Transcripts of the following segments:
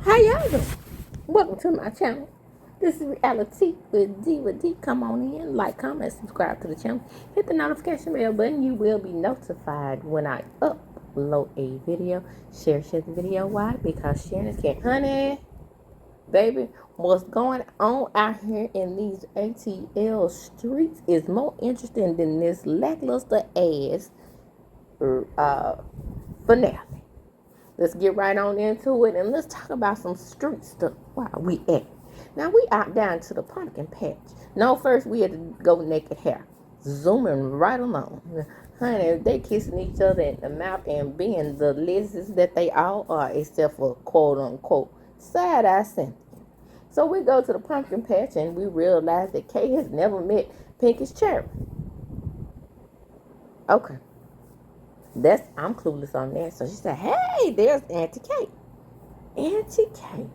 How y'all doing? Welcome to my channel. This is Reality with D with D. Come on in, like, comment, subscribe to the channel. Hit the notification bell button. You will be notified when I upload a video. Share the video. Why? Because sharing is caring. Honey, baby, what's going on out here in these ATL streets is more interesting than this lackluster ass finale. Let's get right on into it and let's talk about some street stuff while we at. Now we out down to the pumpkin patch. No, first we had to go naked hair. Zooming right along. Honey, they kissing each other in the mouth and being the lizards that they all are, except for quote unquote side-eye Cynthia. So we go to the pumpkin patch and we realize that Kay has never met Pinky's Cherry. Okay. I'm clueless on that. So she said, hey, there's Auntie Kate. Auntie Kate.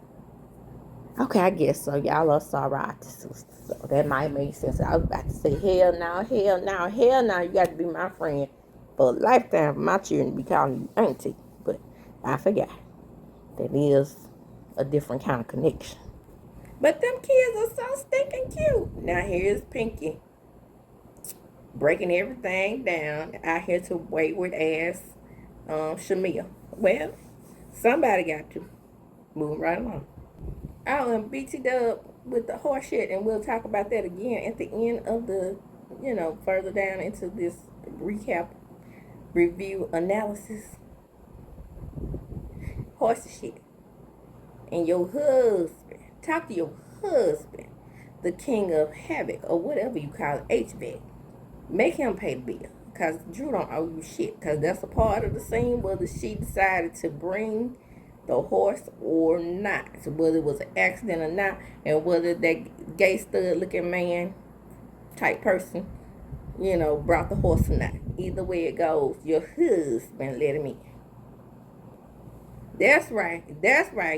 Okay, I guess so. Y'all are sororities. So that might make sense. I was about to say, hell no, hell no, hell no. You got to be my friend for a lifetime for my children to be calling you Auntie. But I forgot. That is a different kind of connection. But them kids are so stinking cute. Now here's Pinky. Breaking everything down out here to wayward ass Shamia. Well, somebody got to. Moving right along. I am BT Dub with the horse shit, and we'll talk about that again at the end of the, further down into this recap, review, analysis. Horse shit. And your husband, talk to your husband, the king of havoc, or whatever you call it, HVAC. Make him pay the bill, because Drew don't owe you shit, because that's a part of the scene whether she decided to bring the horse or not, so whether it was an accident or not, and whether that gay stud looking man type person, brought the horse or not. Either way it goes, your husband let him in. That's right.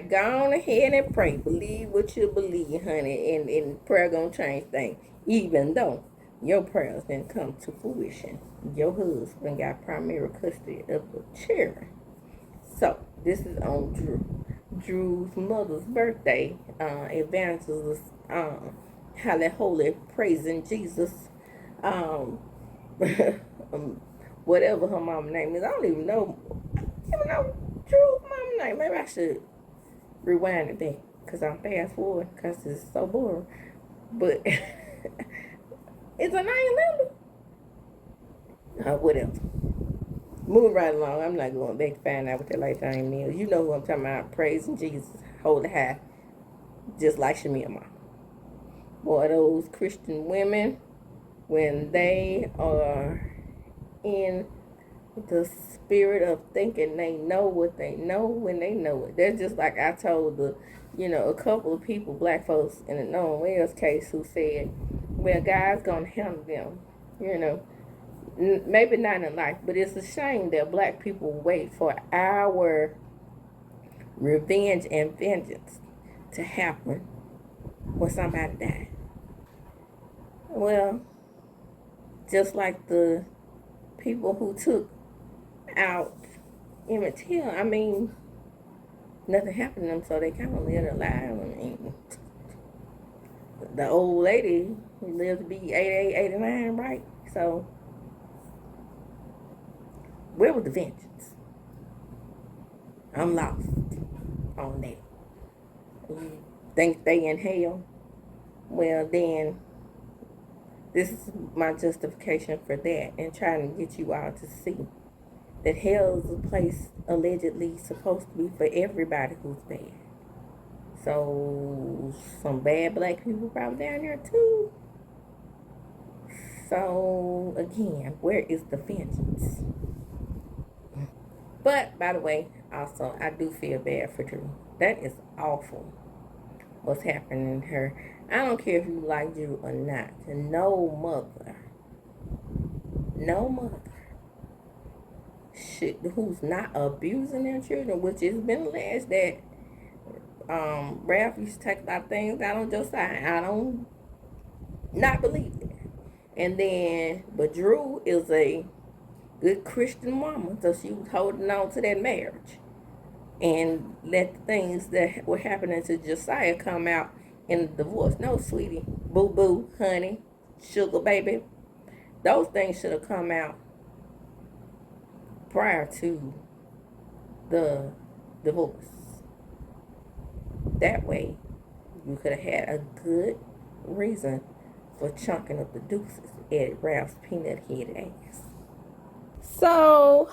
Go on ahead and pray. Believe what you believe, honey, and prayer gonna change things. Even though your prayers didn't come to fruition, your husband got primary custody of the children. So, this is on Drew. Drew's mother's birthday. Evangelist, Halle Holy, praising Jesus. Um, whatever her mama name is. I don't even know Drew's mama name. Maybe I should rewind it back, because I'm fast forward, because it's so boring. But, is her name Linda? Whatever. Moving right along, I'm not going back to find out what that lifetime is. You know who I'm talking about. Praising Jesus, holy high, just like Shamia Ma. Boy, those Christian women, when they are in the spirit of thinking they know what they know when they know it. They're just like I told a couple of people, black folks in the Noah Wells case, who said, well, God's going to handle them, maybe not in life, but it's a shame that black people wait for our revenge and vengeance to happen when somebody died. Well, just like the people who took out Emmett Till, I mean, nothing happened to them, so they kind of lived their lives. I mean, the old lady lived to be 88, 89, right? So, where was the vengeance? I'm lost on that. You think they in hell? Well, then, this is my justification for that, and trying to get you all to see that hell is a place allegedly supposed to be for everybody who's bad. So, some bad black people probably down there too. So, again, where is the vengeance? But, by the way, also, I do feel bad for Drew. That is awful, what's happening to her. I don't care if you like Drew or not. No mother who's not abusing their children, which has been alleged that Ralph used to take a lot of things out on Josiah. I don't not believe it. And then, but Drew is a good Christian woman, so she was holding on to that marriage. and let the things that were happening to Josiah come out in the divorce. No, sweetie, boo boo, honey, sugar baby, those things should have come out prior to the divorce. That way, you could have had a good reason for chunking up the deuces at Ralph's peanut headed ass. So,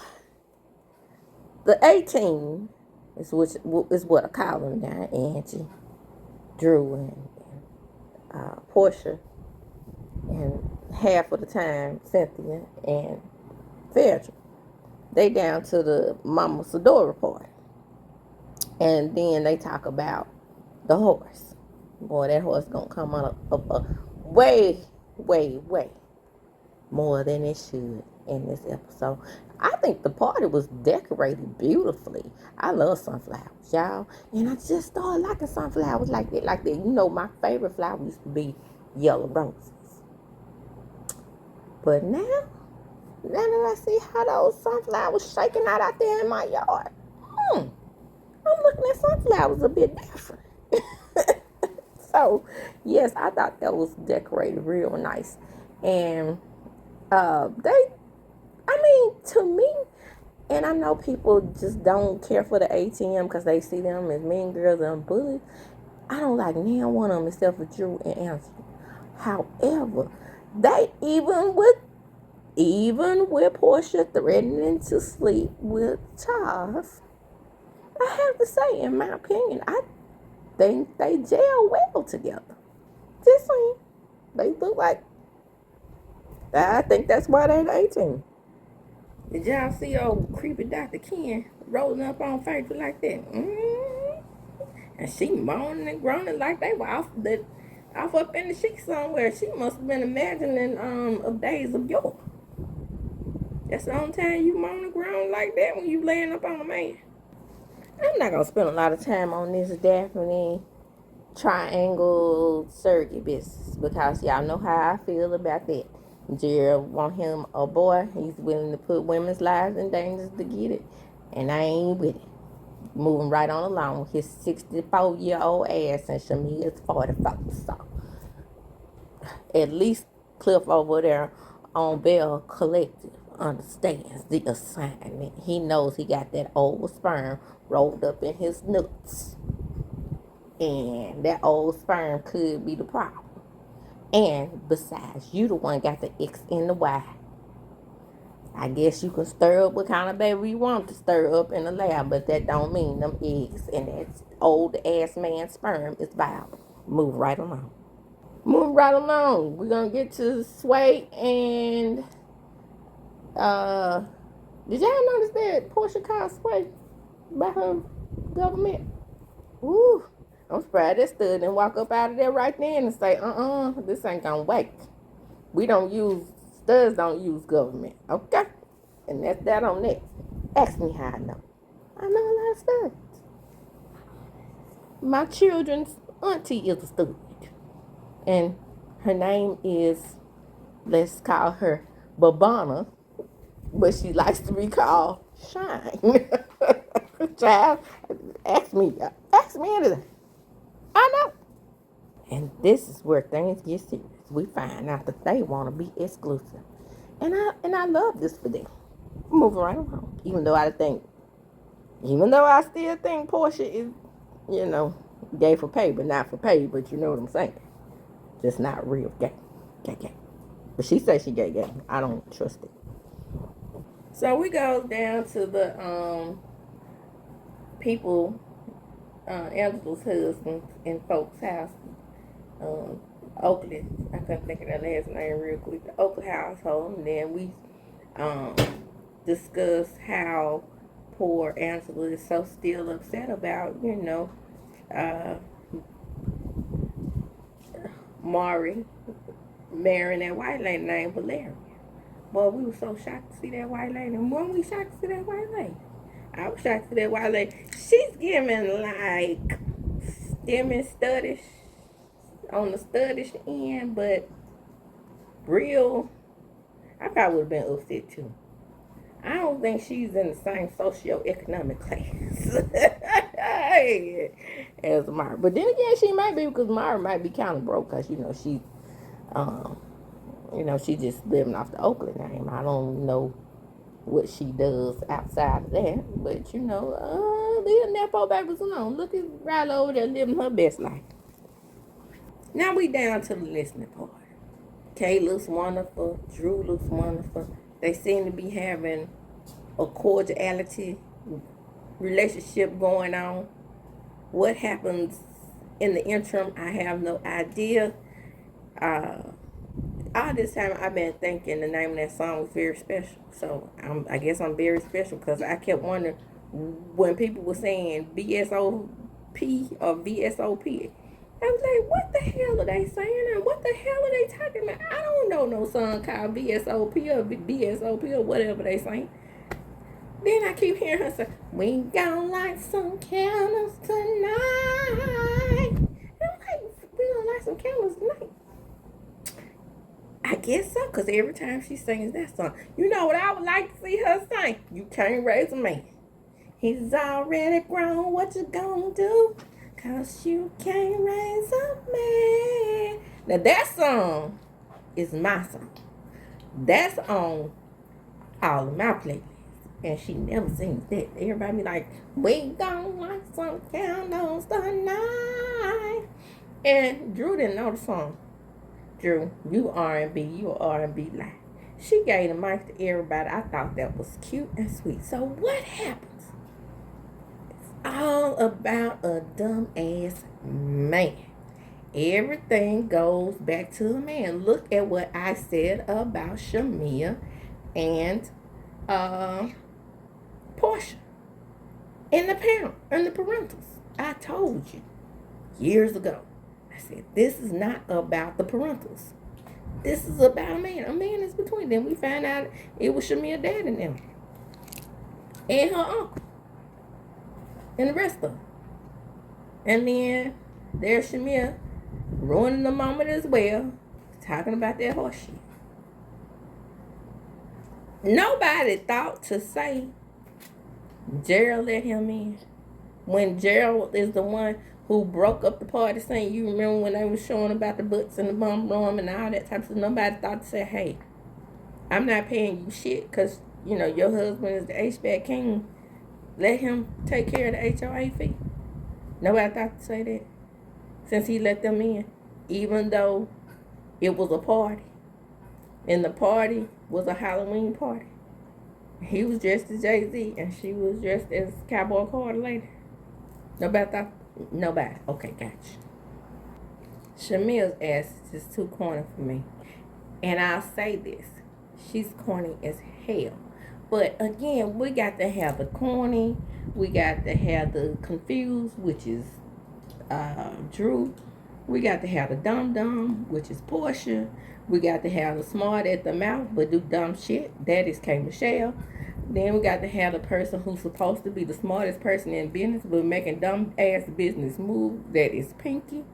the 18 is what I call them now, Angie, Drew, and Portia, and half of the time Cynthia and Phaedra. They down to the Mama Sadora party. And then they talk about the horse. Boy, that horse gonna come up way, way, way more than it should in this episode. I think the party was decorated beautifully. I love sunflowers, y'all. And I just started liking sunflowers like that. You know, my favorite flower used to be yellow roses. But now that I see how those sunflowers shaking out there in my yard, I'm looking at sunflowers a bit different. So, yes, I thought that was decorated real nice. And to me, and I know people just don't care for the ATM because they see them as mean girls and bullies. I don't like neither one of them except for Drew and Anthony. However, they even with Portia threatening to sleep with Charles, I have to say, in my opinion, I think they gel well together. Just saying. They look like, I think that's why they're 18. Did y'all see old creepy Dr. Ken rolling up on Facebook like that? And she moaning and groaning like they were off up in the sheet somewhere. She must have been imagining of days of yore. That's the only time you moan and groan like that, when you laying up on a man. I'm not gonna spend a lot of time on this Daphne triangle surrogate business because y'all know how I feel about that. Gerald want him a boy. He's willing to put women's lives in danger to get it, and I ain't with it. Moving right on along with his 64-year-old ass, and Shamia's 44. So at least Cliff over there on Bell Collective understands the assignment. He knows he got that old sperm rolled up in his nuts, and that old sperm could be the problem. And besides, you the one got the X and the Y. I guess you can stir up what kind of baby you want to stir up in the lab, but that don't mean them eggs and that old ass man's sperm is viable. Move right along. Moving right along. We're gonna get to Sway and did y'all notice that Portia called Sway by her government? Woo. I'm surprised that stud didn't walk up out of there right then and say, this ain't gonna work. Studs don't use government, okay? And that's that on that. Ask me how I know. I know a lot of studs. My children's auntie is a stud. And her name is, let's call her Babana, but she likes to be called Shine. Child, ask me anything. I know. And this is where things get serious. We find out that they want to be exclusive. And I love this for them. Moving right along. Even though I still think Portia is, gay for pay, but not for pay, but you know what I'm saying. Just not real gay. Gay. But she says she gay. I don't trust it. So we go down to the people, Angela's husband in folks' house. Oakley, I couldn't think of that last name real quick. The Oakley household, and then we discuss how poor Angela is so still upset about, Maury marrying that white lady named Valeria. Boy, we were so shocked to see that white lady. And weren't we shocked to see that white lady? I was shocked to see that white lady. She's giving like STEM studies on the studies end, but real, I probably would have been upset too. I don't think she's in the same socioeconomic class bad as Myra. But then again, she might be, because Myra might be kind of broke, because um, she just living off the Oakland name. I don't know what she does outside of that, but leave the Nepo babies alone. Look at right over there living her best life. Now we down to the listening part. Kay looks wonderful. Drew looks wonderful. They seem to be having a cordiality relationship going on. What happens in the interim, I have no idea. All this time I've been thinking the name of that song was very special. So I guess I'm very special, because I kept wondering when people were saying BSOP or VSOP. I was like, what the hell are they saying? And what the hell are they talking about? I don't know no song called VSOP or BSOP or whatever they saying. Then I keep hearing her say, we gon' light some candles tonight. And I'm like, we gonna light some candles tonight? I guess so, because every time she sings that song, you know what I would like to see her sing? You can't raise a man. He's already grown, what you gonna do? Cause you can't raise a man. Now that song is my song. That's on all of my playlists. And she never sings that. Everybody be like, we gon' light some candles tonight. And Drew didn't know the song. Drew, you R&B, you R&B live. She gave the mic to everybody. I thought that was cute and sweet. So what happens? It's all about a dumb ass man. Everything goes back to the man. Look at what I said about Shamia and Portia and the parentals. I told you years ago. I said, this is not about the parentals. This is about a man. A man is between them. We found out it was Shamia's dad and them. And her uncle. And the rest of them. And then there's Shamia ruining the moment as well. Talking about that horse shit. Nobody thought to say Gerald let him in. When Gerald is the one who broke up the party saying, you remember when they were showing about the butts and the bum room and all that type of stuff, nobody thought to say, hey, I'm not paying you shit because, your husband is the HVAC king. Let him take care of the HOA fee. Nobody thought to say that. Since he let them in. Even though it was a party. And the party was a Halloween party. He was dressed as Jay-Z and she was dressed as Cowboy Carter lady. Nobody thought. Nobody. Okay, gotcha. Shamia's ass is too corny for me. And I'll say this. She's corny as hell. But again, we got to have the corny. We got to have the confused, which is Drew. We got to have the dumb, which is Portia. We got to have the smart at the mouth, but do dumb shit. That is K.MICHELLE. Then we got to have the person who's supposed to be the smartest person in business, but making dumb ass business moves. That is Pinky.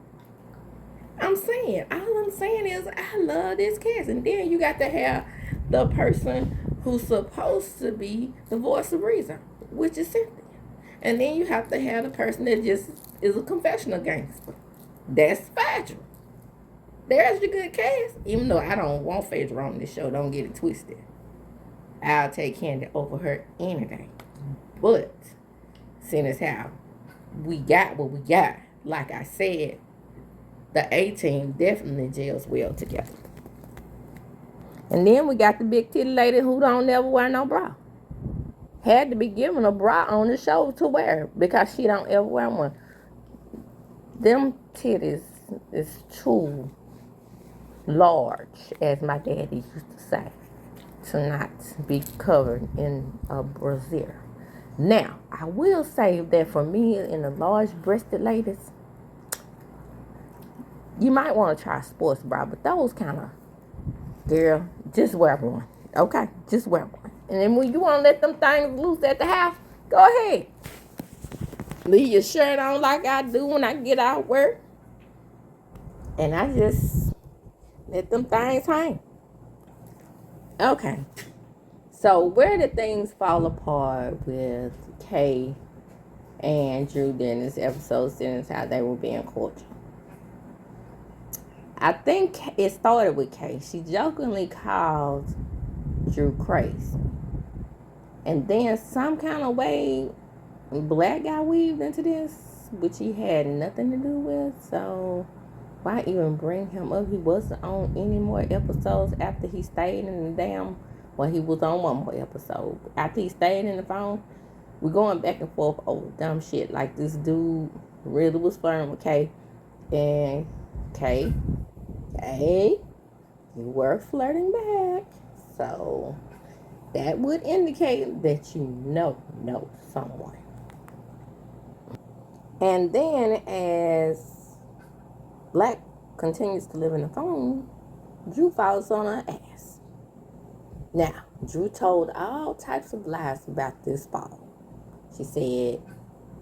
All I'm saying is I love this cast. And then you got to have the person who's supposed to be the voice of reason, which is Cynthia. And then you have to have the person that just is a confessional gangster. That's Phaedra. There's your good cast. Even though I don't want Phaedra on this show, don't get it twisted. I'll take Candy over her any day. But, seeing as how we got what we got, like I said, the A-team definitely gels well together. And then we got the big titty lady who don't never wear no bra. Had to be given a bra on the show to wear because she don't ever wear one. Them titties is too large, as my daddy used to say, to not be covered in a brassiere. Now, I will say that for me and the large-breasted ladies, you might want to try a sports bra, but those kind of, girl, just wear one, okay? Just wear one. And then when you want to let them things loose at the house, go ahead. Leave your shirt on like I do when I get out of work. And I just let them things hang. Okay. So where did things fall apart with Kay and Drew during this episode saying how they were being cordial. I think it started with Kay. She jokingly called Drew crazy. And then some kind of way, Black got weaved into this, which he had nothing to do with. So why even bring him up? He wasn't on any more episodes after he stayed in the damn. Well, he was on one more episode. After he stayed in the phone, we're going back and forth over dumb shit. Like this dude really was flirting with Kay. And Kay, you were flirting back. So that would indicate that you know someone. And then as Black continues to live in the phone, Drew falls on her ass. Now, Drew told all types of lies about this fall. She said,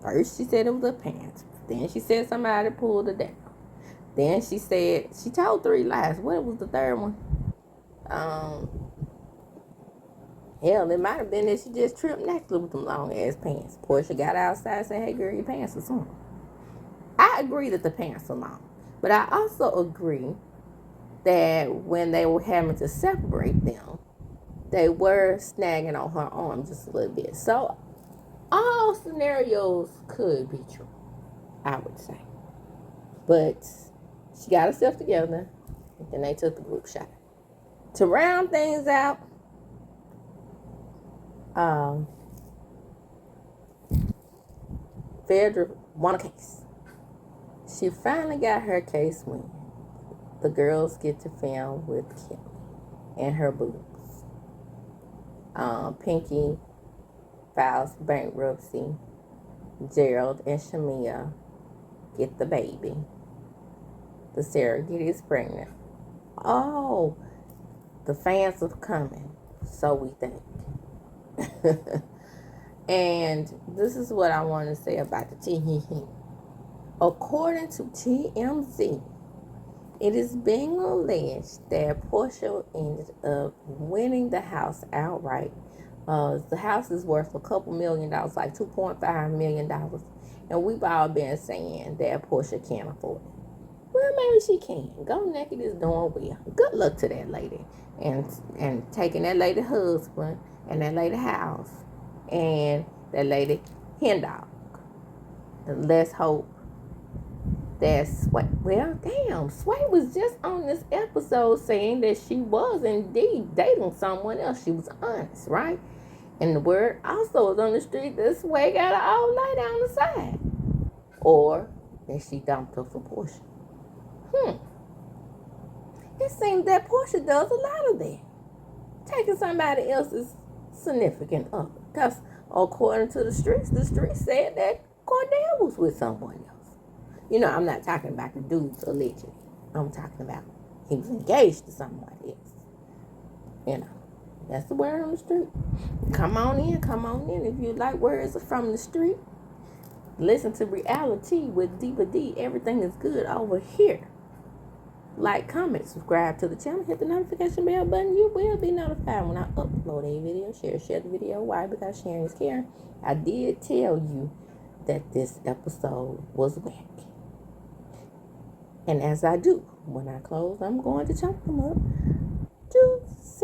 first she said it was her pants. Then she said somebody pulled her down. Then she said, she told 3 lies. What was the third one? Hell, it might have been that she just tripped naked with them long ass pants. Portia got outside and said, hey girl, your pants are something. I agree that the pants are long. But I also agree that when they were having to separate them, they were snagging on her arm just a little bit. So all scenarios could be true, I would say. But she got herself together, and then they took the group shot. To round things out, Phaedra won a case. She finally got her case win. The girls get to film with Kelly and her boobs. Pinky files bankruptcy. Gerald and Shamia get the baby. The surrogate is pregnant. Oh, the fans are coming. So we think. And this is what I want to say about the TMZ. According to TMZ, it is being alleged that Portia ended up winning the house outright. The house is worth a couple $1 million, like $2.5 million. And we've all been saying that Portia can't afford it. Well, maybe she can. Go Naked is doing well. Good luck to that lady. And taking that lady husband and that lady house and that lady hen dog. And let's hope that Sway, well, damn, Sway was just on this episode saying that she was indeed dating someone else. She was honest, right? And the word also is on the street that Sway got an old lady on the side. Or that she dumped her for Portia. It seems that Portia does a lot of that. Taking somebody else's significant other. Because according to the streets said that Cordell was with someone else. You know, I'm not talking about the dudes allegedly. I'm talking about he was engaged to someone else. You know, that's the word on the street. Come on in. If you like words from the street, listen to Reality with Deepa D. Everything is good over here. Like, comment, subscribe to the channel, hit the notification bell button. You will be notified when I upload a video. Share the video. Why? Because sharing is caring. I did tell you that this episode was whack. And as I do, when I close, I'm going to chop them up. Juice.